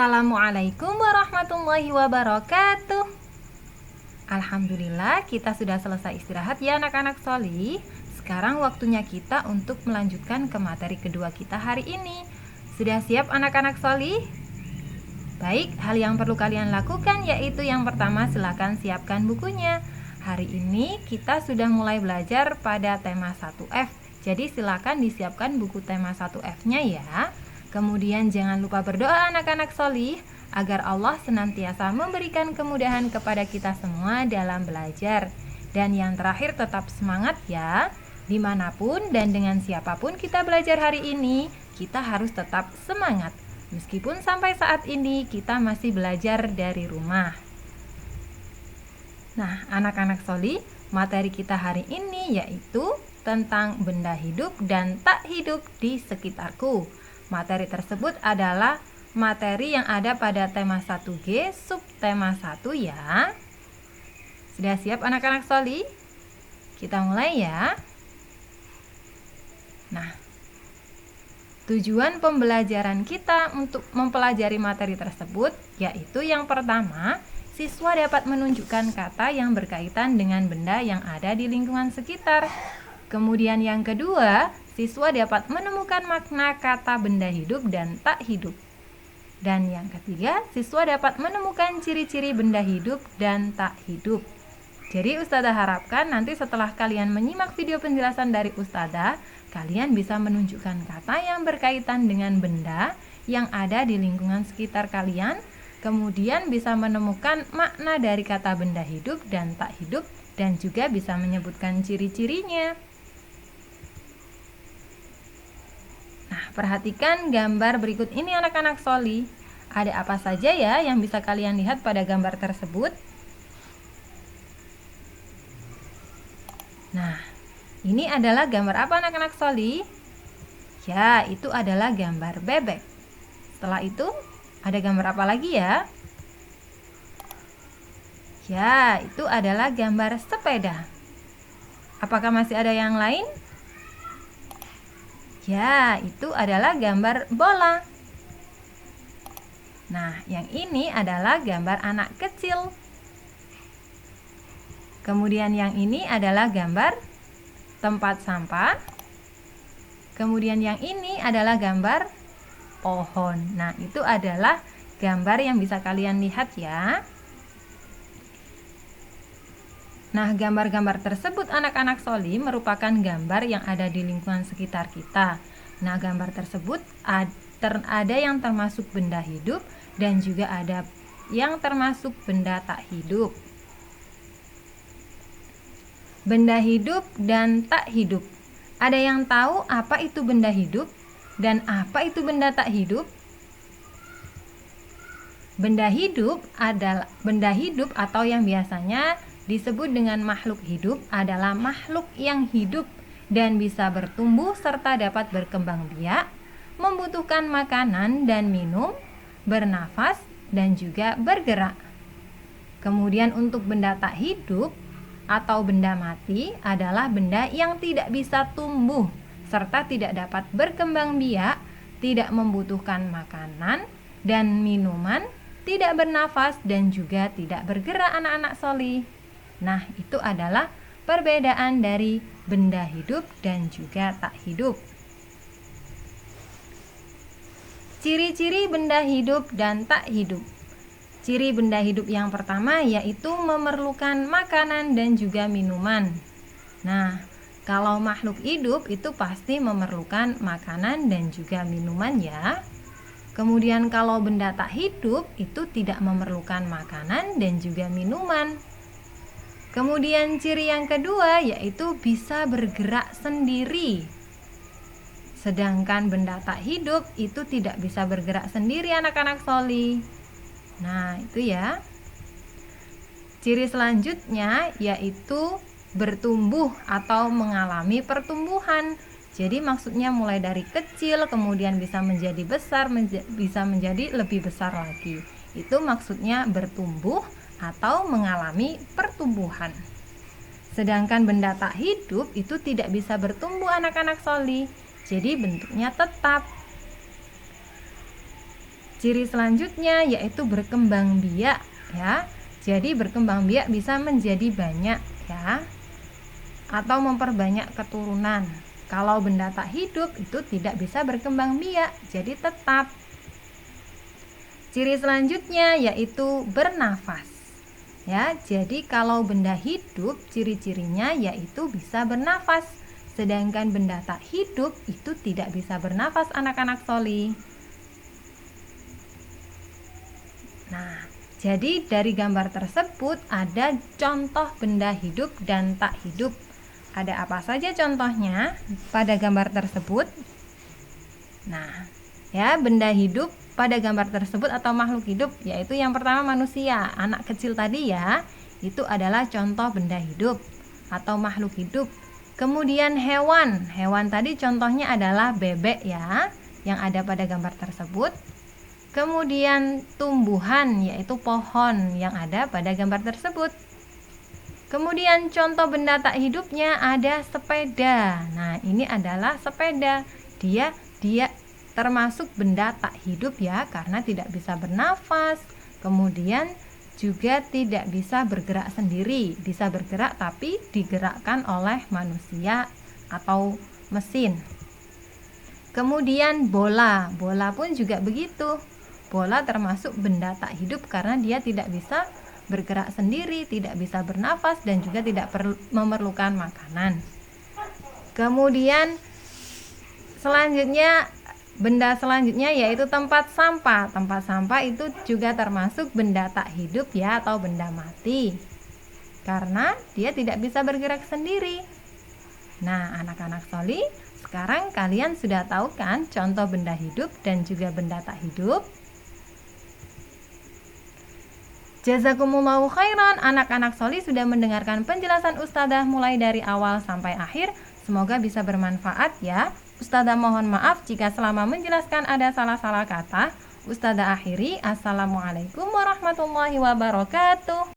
Assalamualaikum warahmatullahi wabarakatuh. Alhamdulillah kita sudah selesai istirahat ya anak-anak solih. Sekarang waktunya kita untuk melanjutkan ke materi kedua kita hari ini. Sudah siap anak-anak solih? Baik, hal yang perlu kalian lakukan yaitu yang pertama, silakan siapkan bukunya. Hari ini kita sudah mulai belajar pada tema 1F. Jadi silakan disiapkan buku tema 1F-nya ya. Kemudian jangan lupa berdoa anak-anak solih agar Allah senantiasa memberikan kemudahan kepada kita semua dalam belajar. Dan yang terakhir, tetap semangat ya. Dimanapun dan dengan siapapun kita belajar hari ini, kita harus tetap semangat. Meskipun sampai saat ini kita masih belajar dari rumah. Nah, anak-anak solih, materi kita hari ini yaitu tentang benda hidup dan tak hidup di sekitarku. Materi tersebut adalah materi yang ada pada tema 1G, subtema 1 ya. Sudah siap anak-anak solih? Kita mulai ya. Nah, tujuan pembelajaran kita untuk mempelajari materi tersebut yaitu yang pertama, siswa dapat menunjukkan kata yang berkaitan dengan benda yang ada di lingkungan sekitar. Kemudian yang kedua, siswa dapat menemukan makna kata benda hidup dan tak hidup. Dan yang ketiga, siswa dapat menemukan ciri-ciri benda hidup dan tak hidup. Jadi Ustazah harapkan nanti setelah kalian menyimak video penjelasan dari Ustazah, kalian bisa menunjukkan kata yang berkaitan dengan benda yang ada di lingkungan sekitar kalian. Kemudian bisa menemukan makna dari kata benda hidup dan tak hidup, dan juga bisa menyebutkan ciri-cirinya. Nah, perhatikan gambar berikut ini anak-anak solih. Ada apa saja ya yang bisa kalian lihat pada gambar tersebut? Nah, ini adalah gambar apa anak-anak solih? Ya, itu adalah gambar bebek. Setelah itu, ada gambar apa lagi ya? Ya, itu adalah gambar sepeda. Apakah masih ada yang lain? Ya, itu adalah gambar bola. Nah, yang ini adalah gambar anak kecil. Kemudian yang ini adalah gambar tempat sampah. Kemudian yang ini adalah gambar pohon. Nah, itu adalah gambar yang bisa kalian lihat ya. Nah, gambar-gambar tersebut anak-anak solih merupakan gambar yang ada di lingkungan sekitar kita. Nah, gambar tersebut ada yang termasuk benda hidup dan juga ada yang termasuk benda tak hidup. Benda hidup dan tak hidup. Ada yang tahu apa itu benda hidup dan apa itu benda tak hidup? Benda hidup atau yang biasanya disebut dengan makhluk hidup adalah makhluk yang hidup dan bisa bertumbuh serta dapat berkembang biak, membutuhkan makanan dan minum, bernafas, dan juga bergerak. Kemudian untuk benda tak hidup atau benda mati adalah benda yang tidak bisa tumbuh serta tidak dapat berkembang biak, tidak membutuhkan makanan dan minuman, tidak bernafas, dan juga tidak bergerak anak-anak solih. Nah, itu adalah perbedaan dari benda hidup dan juga tak hidup. Ciri-ciri benda hidup dan tak hidup. Ciri benda hidup yang pertama yaitu memerlukan makanan dan juga minuman. Nah, kalau makhluk hidup itu pasti memerlukan makanan dan juga minuman ya. Kemudian kalau benda tak hidup itu tidak memerlukan makanan dan juga minuman. Kemudian ciri yang kedua yaitu bisa bergerak sendiri. Sedangkan benda tak hidup itu tidak bisa bergerak sendiri anak-anak solih. Nah, itu ya. Ciri selanjutnya yaitu bertumbuh atau mengalami pertumbuhan. Jadi maksudnya mulai dari kecil kemudian bisa menjadi besar, bisa menjadi lebih besar lagi. Itu maksudnya bertumbuh atau mengalami pertumbuhan. Sedangkan benda tak hidup itu tidak bisa bertumbuh anak-anak solih. Jadi bentuknya tetap. Ciri selanjutnya yaitu berkembang biak ya. Jadi berkembang biak bisa menjadi banyak ya, atau memperbanyak keturunan. Kalau benda tak hidup itu tidak bisa berkembang biak, jadi tetap. Ciri selanjutnya yaitu bernafas. Ya, jadi kalau benda hidup ciri-cirinya yaitu bisa bernafas. Sedangkan benda tak hidup itu tidak bisa bernafas anak-anak soli. Nah, jadi dari gambar tersebut ada contoh benda hidup dan tak hidup. Ada apa saja contohnya pada gambar tersebut? Nah, ya, benda hidup pada gambar tersebut atau makhluk hidup yaitu yang pertama manusia, anak kecil tadi ya, itu adalah contoh benda hidup atau makhluk hidup. Kemudian hewan tadi contohnya adalah bebek ya, yang ada pada gambar tersebut. Kemudian tumbuhan yaitu pohon yang ada pada gambar tersebut. Kemudian contoh benda tak hidupnya ada sepeda. Nah, ini adalah sepeda. Dia termasuk benda tak hidup ya, karena tidak bisa bernafas, kemudian juga tidak bisa bergerak sendiri, bisa bergerak tapi digerakkan oleh manusia atau mesin. Kemudian bola pun juga begitu. Bola termasuk benda tak hidup karena dia tidak bisa bergerak sendiri, tidak bisa bernafas dan juga tidak memerlukan makanan. Kemudian benda selanjutnya yaitu tempat sampah. Tempat sampah itu juga termasuk benda tak hidup ya, atau benda mati, karena dia tidak bisa bergerak sendiri. Nah, anak-anak soli, sekarang kalian sudah tahu kan contoh benda hidup dan juga benda tak hidup? Jazakumullahu khairan. Anak-anak soli sudah mendengarkan penjelasan Ustadzah mulai dari awal sampai akhir. Semoga bisa bermanfaat ya. Ustadzah mohon maaf jika selama menjelaskan ada salah-salah kata. Ustadzah akhiri. Assalamualaikum warahmatullahi wabarakatuh.